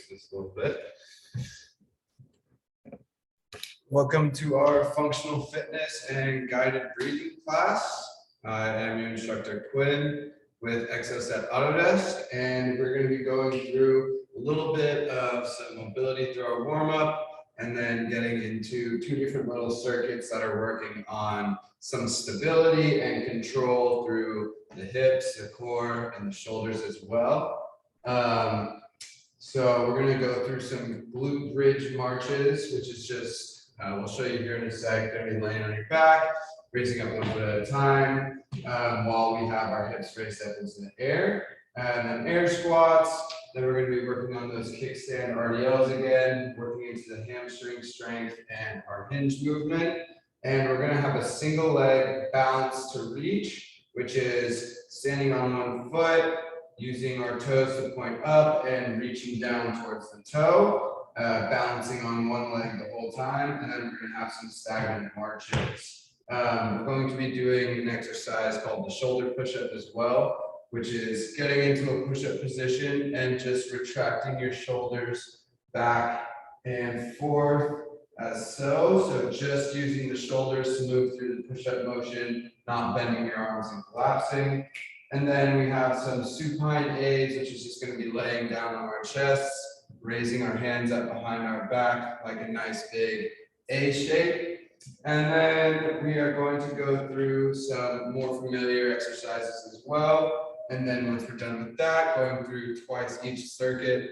fix this a little bit. Welcome to our functional fitness and guided breathing class. I am your instructor Quinn with Exocet Autodesk, and we're going to be going through a little bit of some mobility through our warm-up, and then getting into two different little circuits that are working on some stability and control through the hips, the core, and the shoulders as well. So we're going to go through some glute bridge marches, which is just, we'll show you here in a sec. Going to be laying on your back, raising up one foot at a time, while we have our hips raised up into the air. And then air squats. Then we're going to be working on those kickstand Rdls again, working into the hamstring strength and our hinge movement. And we're going to have a single leg balance to reach, which is standing on one foot, using our toes to point up and reaching down towards the toe, balancing on one leg the whole time. And then we're going to have some stagnant marches. We're going to be doing an exercise called the shoulder push-up as well, which is getting into a push-up position and just retracting your shoulders back and forth as so. So just using the shoulders to move through the push-up motion, not bending your arms and collapsing. And then we have some supine A's, which is just going to be laying down on our chests, raising our hands up behind our back like a nice big A shape. And then we are going to go through some more familiar exercises as well. And then once we're done with that, going through twice each circuit,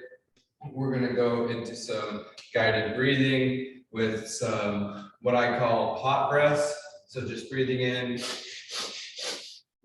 we're going to go into some guided breathing with some what I call hot breaths. So just breathing in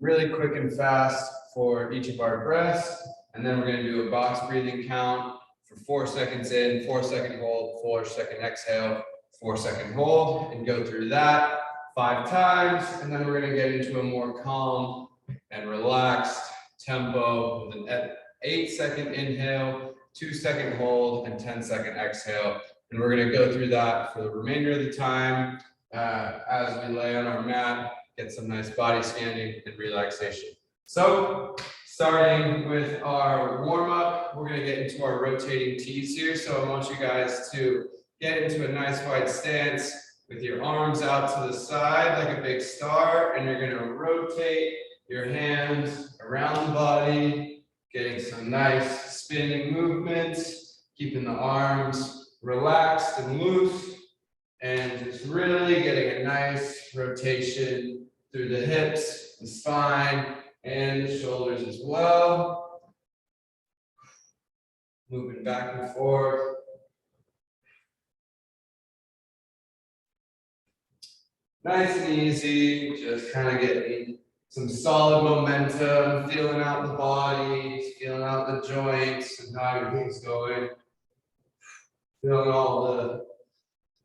really quick and fast for each of our breaths. And then we're going to do a box breathing count for 4 seconds in, 4 second hold, 4 second exhale, 4 second hold, and go through that 5 times. And then we're going to get into a more calm and relaxed tempo with an 8 second inhale, 2 second hold, and 10 second exhale. And we're going to go through that for the remainder of the time as we lay on our mat, get some nice body scanning and relaxation. So starting with our warm up, we're going to get into our rotating T's here. So I want you guys to get into a nice wide stance with your arms out to the side like a big star, and you're going to rotate your hands around the body, getting some nice spinning movements, keeping the arms relaxed and loose, and just really getting a nice rotation through the hips, the spine, and the shoulders as well. Moving back and forth. Nice and easy, just kind of getting some solid momentum, feeling out the body, feeling out the joints and how everything's going. Feeling all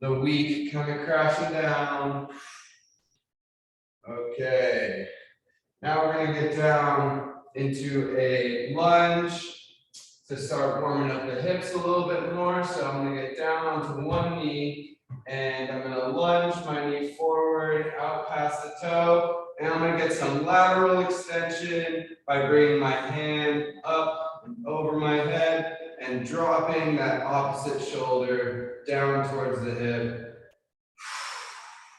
the weak coming crashing down. Okay, now we're going to get down into a lunge to start warming up the hips a little bit more. So I'm going to get down onto one knee, and I'm going to lunge my knee forward, out past the toe, and I'm going to get some lateral extension by bringing my hand up and over my head and dropping that opposite shoulder down towards the hip.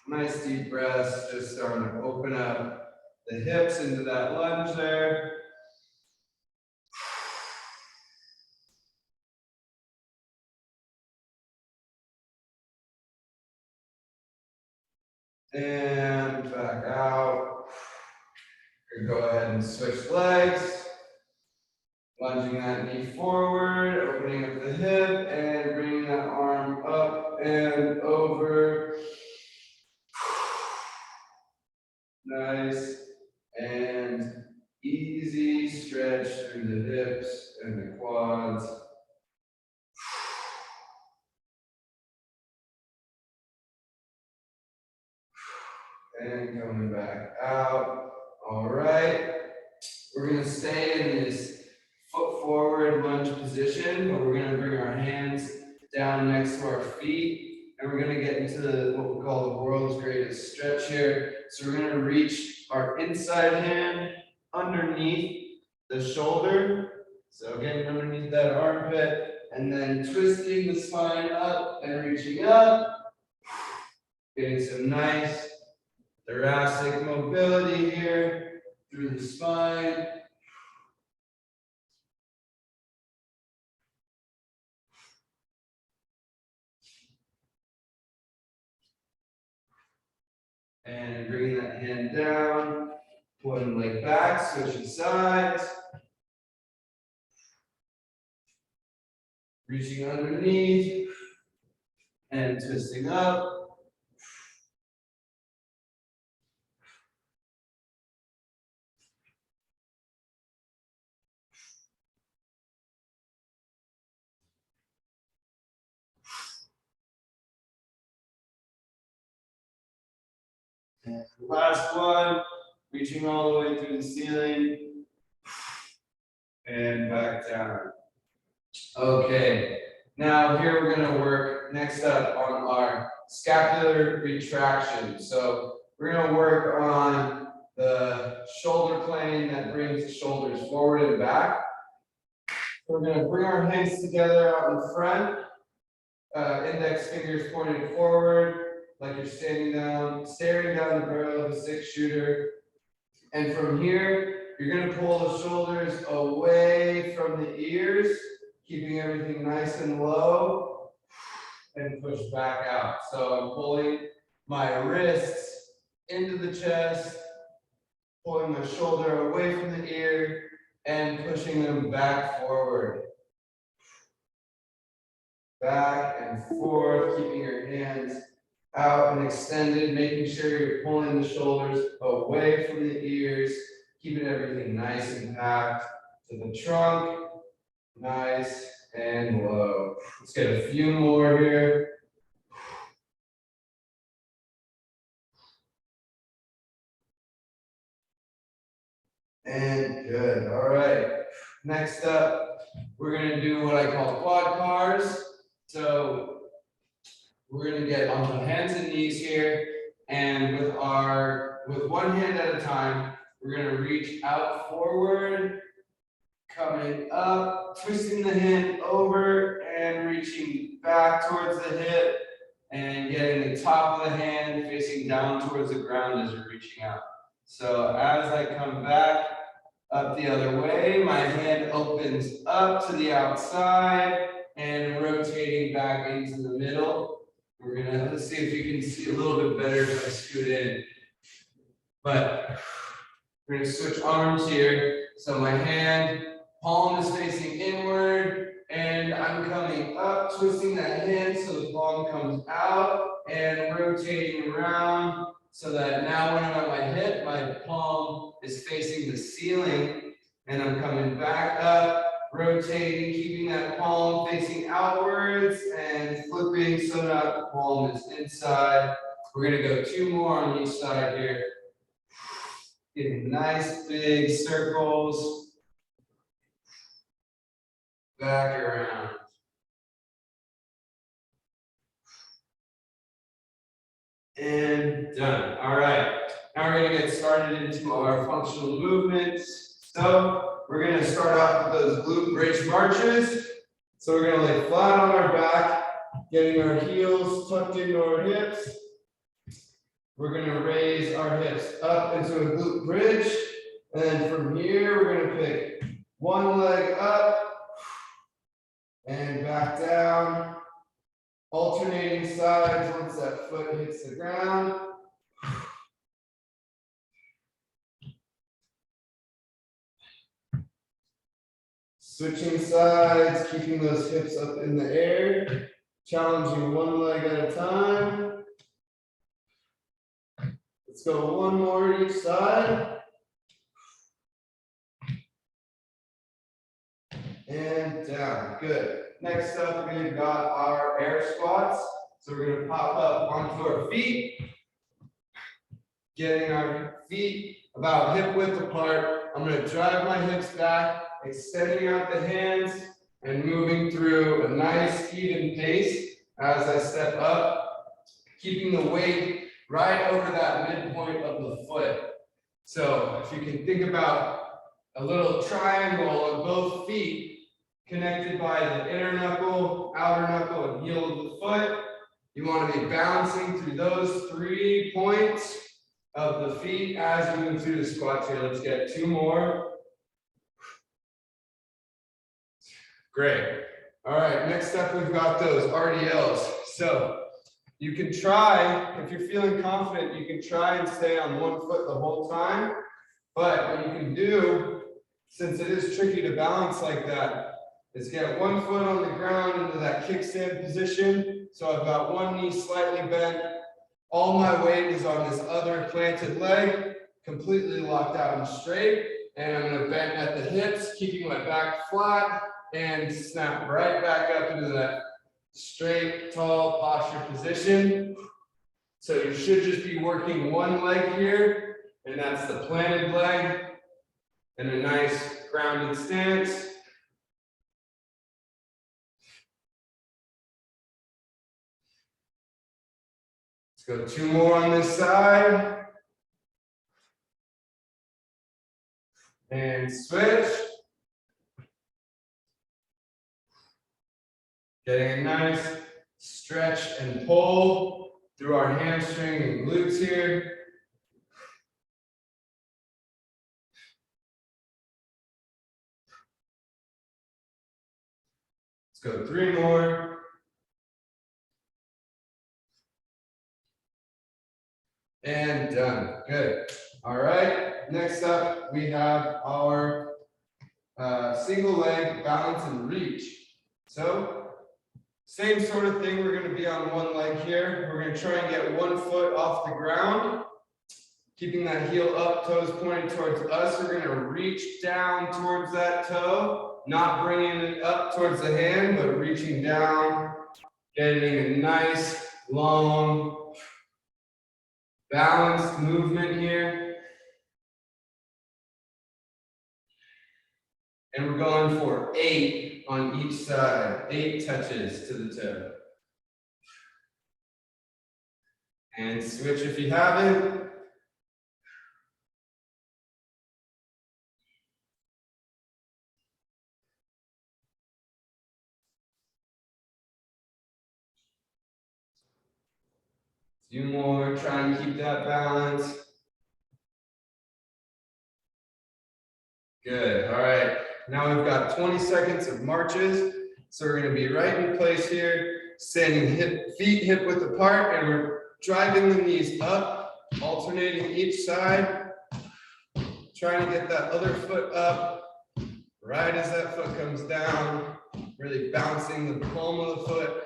Nice deep breaths, just starting to open up the hips into that lunge there. And back out. Go ahead and switch legs. Lunging that knee forward, opening up the hip, and bringing that arm up and over. Nice and easy stretch through the hips and the quads. And coming back out. All right. We're going to stay in this foot forward lunge position, but we're going to bring our hands down next to our feet, and we're going to get into what we call the world's greatest stretch here. So we're going to reach our inside hand underneath the shoulder. So again, underneath that armpit, And then twisting the spine up and reaching up. Getting some nice thoracic mobility here through the spine. And bringing that hand down, pulling the leg back, switching sides. Reaching underneath and twisting up. And the last one, reaching all the way through the ceiling and back down. Okay, now here we're going to work next up on our scapular retraction. So we're going to work on the shoulder plane that brings the shoulders forward and back. We're going to bring our hands together out in front, index fingers pointed forward, like you're standing down, staring down the barrel of a 6-shooter. And from here, you're going to pull the shoulders away from the ears, keeping everything nice and low, and push back out. So I'm pulling my wrists into the chest, pulling my shoulder away from the ear, and pushing them back forward. Back and forth, keeping your hands out and extended, making sure you're pulling the shoulders away from the ears, keeping everything nice and packed to the trunk, nice and low. Let's get a few more here. And good, all right. Next up, we're gonna do what I call quad cars. So we're gonna get onto hands and knees here, and with one hand at a time, we're gonna reach out forward, coming up, twisting the hand over and reaching back towards the hip, and getting the top of the hand facing down towards the ground as you're reaching out. So as I come back up the other way, my hand opens up to the outside and rotating back into the middle. Let's see if you can see a little bit better if I scoot in. But we're gonna switch arms here. So my hand, palm is facing inward, and I'm coming up, twisting that hand so the palm comes out and rotating around so that now when I'm at my hip, my palm is facing the ceiling, and I'm coming back up, rotating, keeping that palm facing outwards and flipping so that the palm is inside. We're gonna go 2 more on each side here. Getting nice big circles. Back around. And done. All right. Now we're going to get started into our functional movements. So we're going to start off with those glute bridge marches. So we're going to lay flat on our back, getting our heels tucked into our hips. We're going to raise our hips up into a glute bridge. And then from here, we're going to pick one leg up and back down, alternating sides once that foot hits the ground. Switching sides, keeping those hips up in the air, challenging one leg at a time. Let's go 1 more each side. And down, good. Next up, we've got our air squats. So we're gonna pop up onto our feet, getting our feet about hip width apart. I'm gonna drive my hips back, extending out the hands, and moving through a nice even pace as I step up, keeping the weight right over that midpoint of the foot. So if you can think about a little triangle of both feet, connected by the inner knuckle, outer knuckle, and heel of the foot. You want to be bouncing through those 3 points of the feet as you move through the squats here. Let's get 2 more. Great. All right, next up we've got those RDLs. So you can try, if you're feeling confident, you can try and stay on one foot the whole time. But what you can do, since it is tricky to balance like that, is get one foot on the ground into that kickstand position. So I've got one knee slightly bent. All my weight is on this other planted leg, completely locked out and straight. And I'm going to bend at the hips, keeping my back flat, and snap right back up into that straight, tall posture position. So you should just be working one leg here, and that's the planted leg, and a nice grounded stance. Let's go 2 more on this side. And switch. Getting a nice stretch and pull through our hamstring and glutes here. Let's go 3 more. And done. Good. All right. Next up, we have our single leg balance and reach. So same sort of thing. We're going to be on one leg here. We're going to try and get 1 foot off the ground, keeping that heel up, toes pointing towards us. We're going to reach down towards that toe, not bringing it up towards the hand, but reaching down, getting a nice, long, balanced movement here. And we're going for 8 on each side, 8 touches to the toe. And switch if you haven't. A few more, try and keep that balance. Good, all right. Now we've got 20 seconds of marches. So we're gonna be right in place here, standing feet hip width apart, and we're driving the knees up, alternating each side, trying to get that other foot up, right as that foot comes down, really bouncing the palm of the foot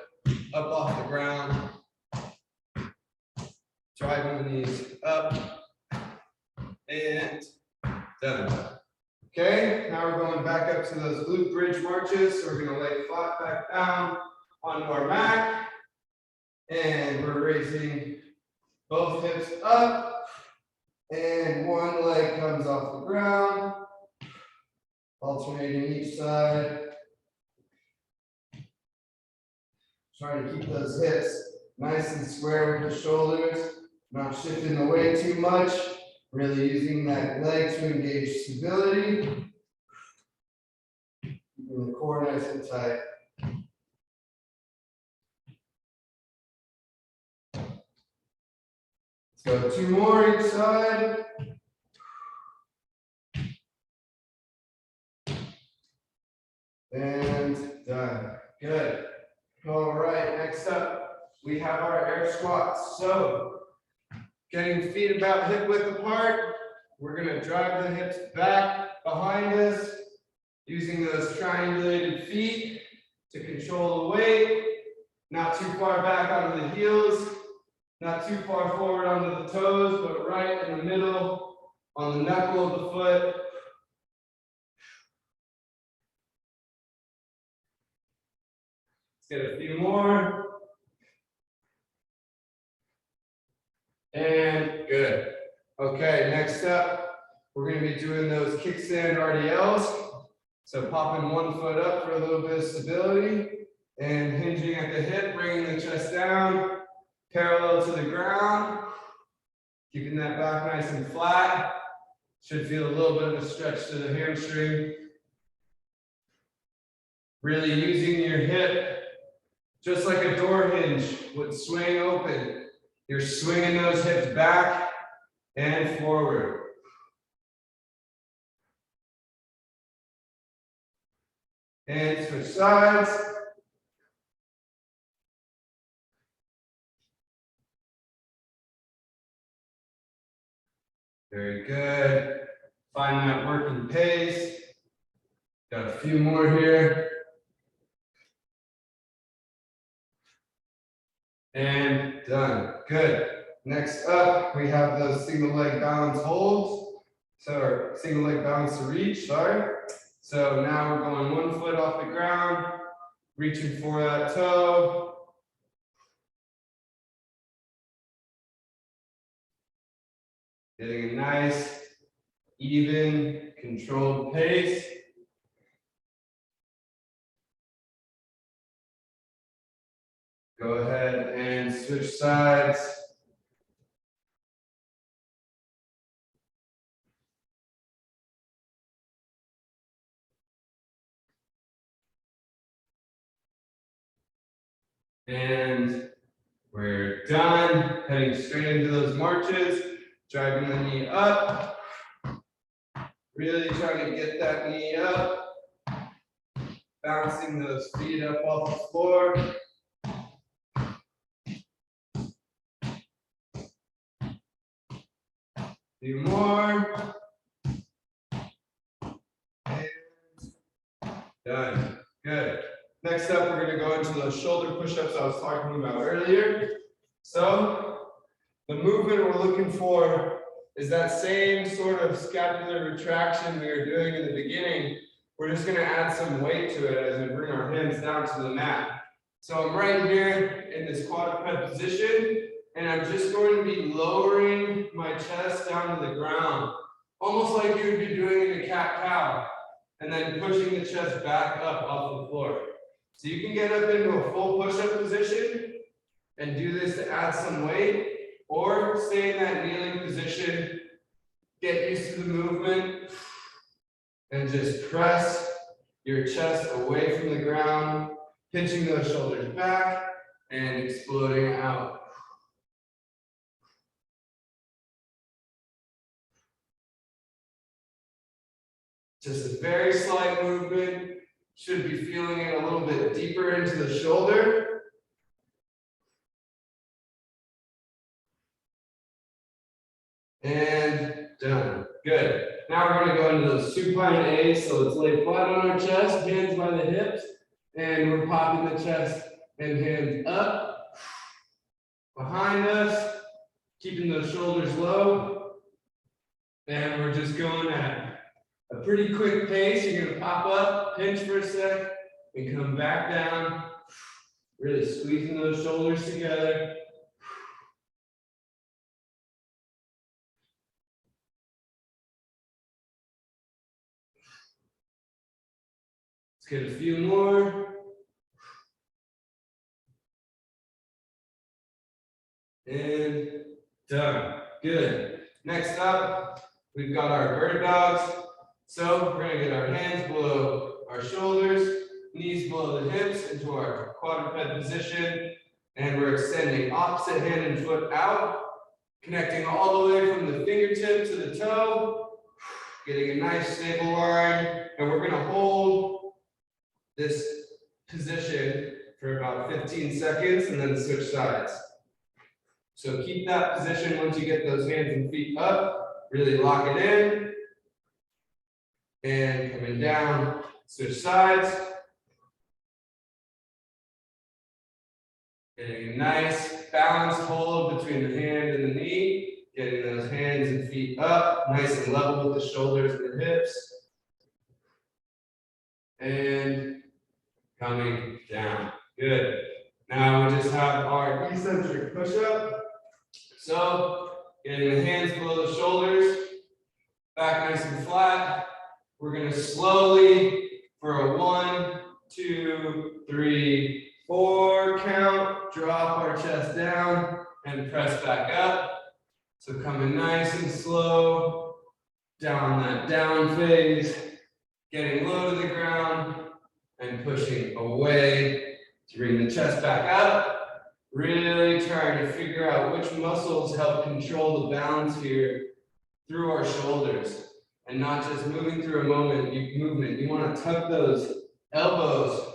up off the ground, driving the knees up, and done. Okay, now we're going back up to those glute bridge marches. So we're going to lay flat back down onto our mat. And we're raising both hips up. And one leg comes off the ground. Alternating each side. Trying to keep those hips nice and square with the shoulders. Not shifting the weight too much. Really using that leg to engage stability. Keeping the core nice and tight. Let's go 2 more each side. And done. Good. All right, next up, we have our air squats. So, getting feet about hip width apart, we're going to drive the hips back behind us, using those triangulated feet to control the weight, not too far back onto the heels, not too far forward onto the toes, but right in the middle on the knuckle of the foot. Let's get a few more. And good. Okay, next up, we're going to be doing those kickstand RDLs. So popping one foot up for a little bit of stability and hinging at the hip, bringing the chest down, parallel to the ground, keeping that back nice and flat. Should feel a little bit of a stretch to the hamstring. Really using your hip, just like a door hinge would swing open. You're swinging those hips back and forward. And switch sides. Very good. Find that working pace. Got a few more here. And done. Good. Next up, we have those single leg balance holds. So, single leg balance to reach, sorry. So now we're going 1 foot off the ground, reaching for that toe. Getting a nice, even, controlled pace. Go ahead and switch sides. And we're done. Heading straight into those marches, driving the knee up. Really trying to get that knee up. Bouncing those feet up off the floor. Few more. And done. Good. Next up, we're going to go into those shoulder push-ups I was talking about earlier. So, the movement we're looking for is that same sort of scapular retraction we were doing in the beginning. We're just going to add some weight to it as we bring our hands down to the mat. So I'm right here in this quadruped position, and I'm just going to be lowering my chest down to the ground, almost like you would be doing in a cat-cow, and then pushing the chest back up off the floor. So you can get up into a full push-up position and do this to add some weight, or stay in that kneeling position, get used to the movement, and just press your chest away from the ground, pinching those shoulders back and exploding out. Just a very slight movement. Should be feeling it a little bit deeper into the shoulder. And done. Good. Now we're going to go into those supine A's. So let's lay flat on our chest, hands by the hips, and we're popping the chest and hands up, behind us, keeping those shoulders low. And we're just going at a pretty quick pace. You're going to pop up, pinch for a sec, and come back down. Really squeezing those shoulders together. Let's get a few more. And done. Good. Next up, we've got our bird dogs. So we're going to get our hands below our shoulders, knees below the hips into our quadruped position. And we're extending opposite hand and foot out, connecting all the way from the fingertip to the toe, getting a nice stable line. And we're going to hold this position for about 15 seconds and then switch sides. So keep that position once you get those hands and feet up, really lock it in. And coming down, switch sides. Getting a nice balanced hold between the hand and the knee. Getting those hands and feet up, nice and level with the shoulders and the hips. And coming down. Good. Now we just have our eccentric push-up. So, getting the hands below the shoulders, back nice and flat. We're going to slowly, for a 1, 2, 3, 4 count, drop our chest down and press back up. So coming nice and slow, down that down phase, getting low to the ground, and pushing away to bring the chest back up. Really trying to figure out which muscles help control the balance here through our shoulders and not just moving through a movement. You want to tuck those elbows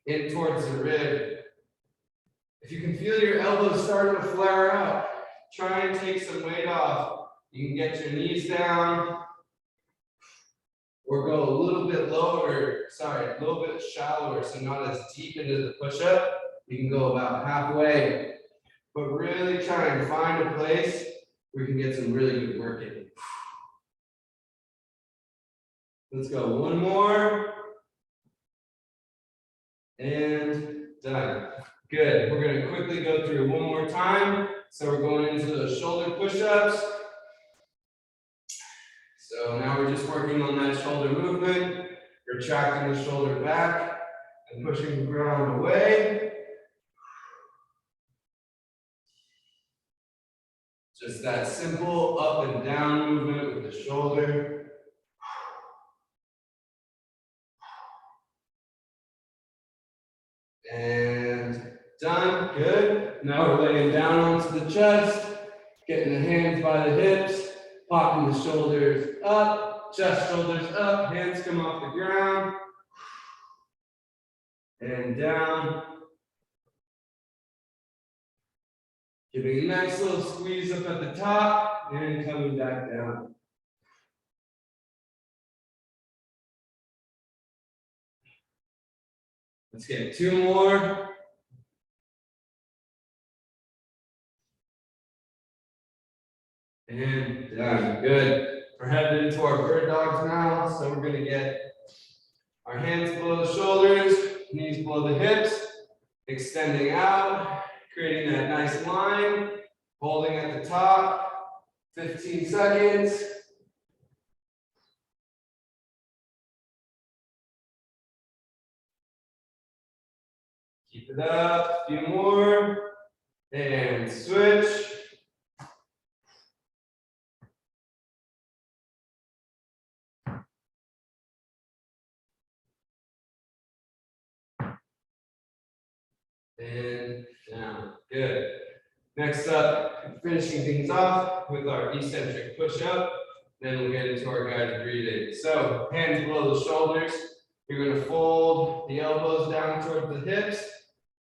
in towards the rib. If you can feel your elbows starting to flare out, try and take some weight off. You can get your knees down or go a little bit lower, a little bit shallower, so not as deep into the push-up. You can go about halfway, but really try and find a place where you can get some really good work in. Let's go, one more. And done. Good, we're gonna quickly go through one more time. So we're going into those shoulder push-ups. So now we're just working on that shoulder movement, retracting the shoulder back and pushing the ground away. Just that simple up and down movement with the shoulder. And done, good. Now we're laying down onto the chest, getting the hands by the hips, popping the shoulders up, chest, shoulders up, hands come off the ground. And down. Giving a nice little squeeze up at the top and coming back down. Let's get two more. And done, good. We're headed into our bird dogs now. So we're gonna get our hands below the shoulders, knees below the hips, extending out, creating that nice line, holding at the top, 15 seconds. Keep it up, a few more, and switch. And down, good. Next up, finishing things off with our eccentric push-up. Then we'll get into our guided breathing. So hands below the shoulders. You're going to fold the elbows down towards the hips.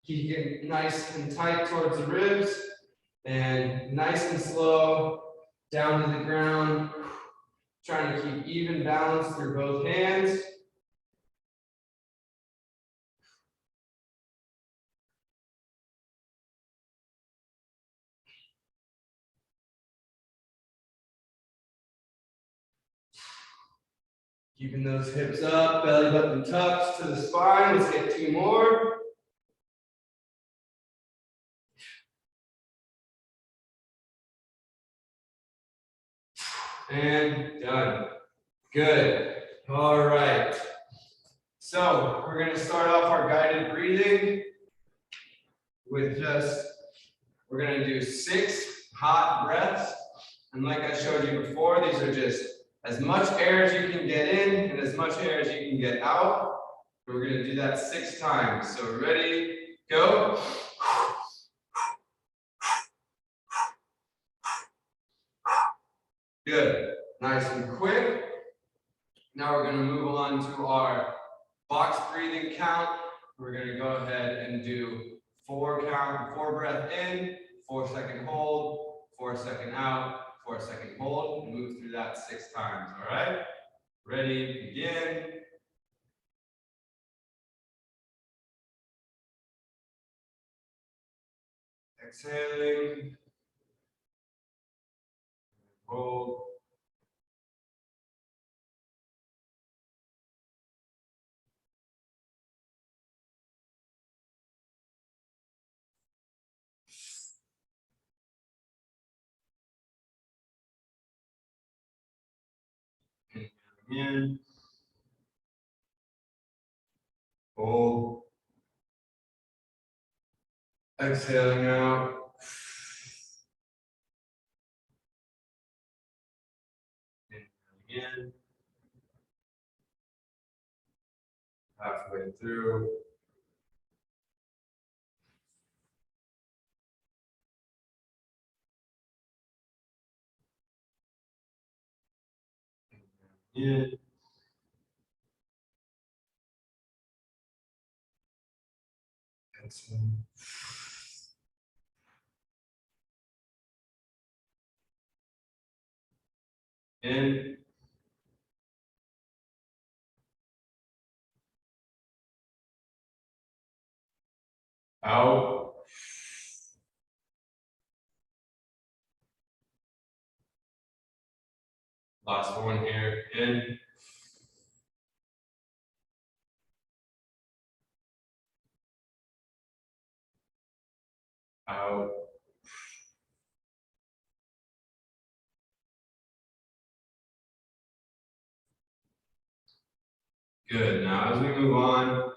Keep it nice and tight towards the ribs. And nice and slow down to the ground. Trying to keep even balance through both hands. Keeping those hips up, belly button tucks to the spine. Let's get two more. And done. Good. All right. So we're going to start off our guided breathing with we're going to do 6 hot breaths. And like I showed you before, these are just as much air as you can get in and as much air as you can get out. We're going to do that 6 times. So ready, go. Good. Nice and quick. Now we're going to move on to our box breathing count. We're going to go ahead and do 4 breath in, 4 second hold, 4 second out, 4 second hold, and move through that 6 times. All right? Ready, begin. Exhaling. Hold. In. Hold. Exhaling out. In. halfway through. In. Exhale. In. Out. Last one here. In. Out. Good. Now as we move on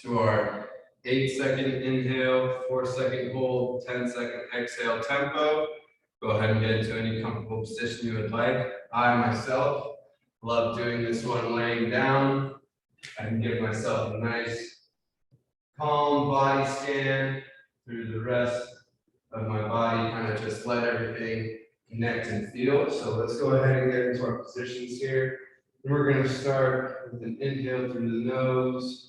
to our 8-second inhale, 4-second hold, 10-second exhale tempo, go ahead and get into any comfortable position you would like. I myself love doing this one laying down. I can give myself a nice calm body scan through the rest of my body, kind of just let everything connect and feel. So let's go ahead and get into our positions here. And we're going to start with an inhale through the nose.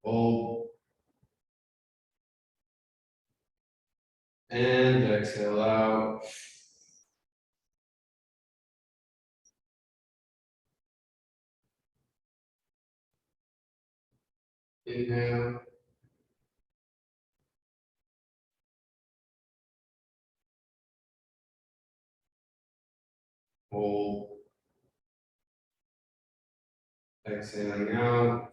Hold. And exhale out. Inhale. Hold. Exhaling out.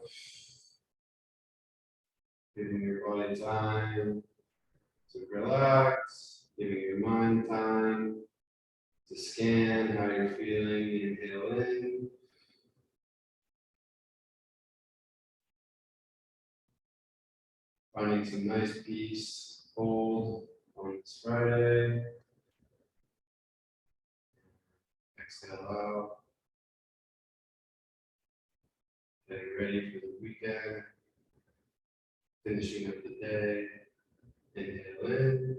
Giving your body time to relax, giving your mind time to scan how you're feeling. Inhale in. Finding some nice peace, hold on this Friday. Exhale out. Getting ready for the weekend. Finishing up the day. Inhale in.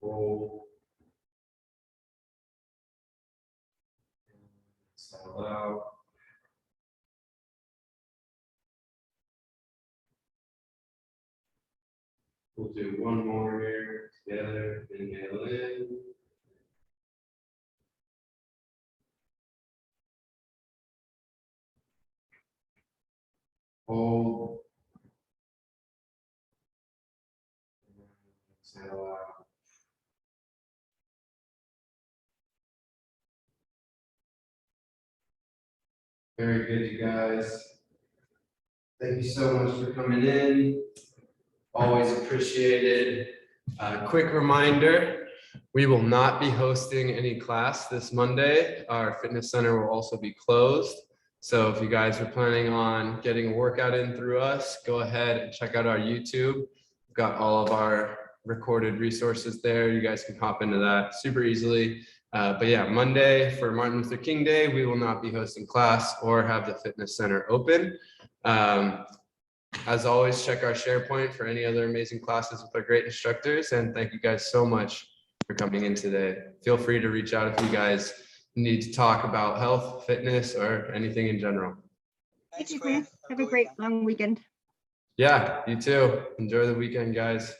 Hold. Exhale out. We'll do one more here together. Inhale in. Hold. Exhale out. Very good, you guys. Thank you so much for coming in. Always appreciated. Quick reminder, we will not be hosting any class this Monday. Our fitness center will also be closed. So if you guys are planning on getting a workout in through us, go ahead and check out our YouTube. We've got all of our recorded resources there. You guys can hop into that super easily. But yeah, Monday for Martin Luther King Day, we will not be hosting class or have the fitness center open. As always, check our SharePoint for any other amazing classes with our great instructors. And thank you guys so much for coming in today. Feel free to reach out if you guys need to talk about health, fitness, or anything in general. Thank you, Quinn. Have a great long weekend. Yeah, you too. Enjoy the weekend, guys.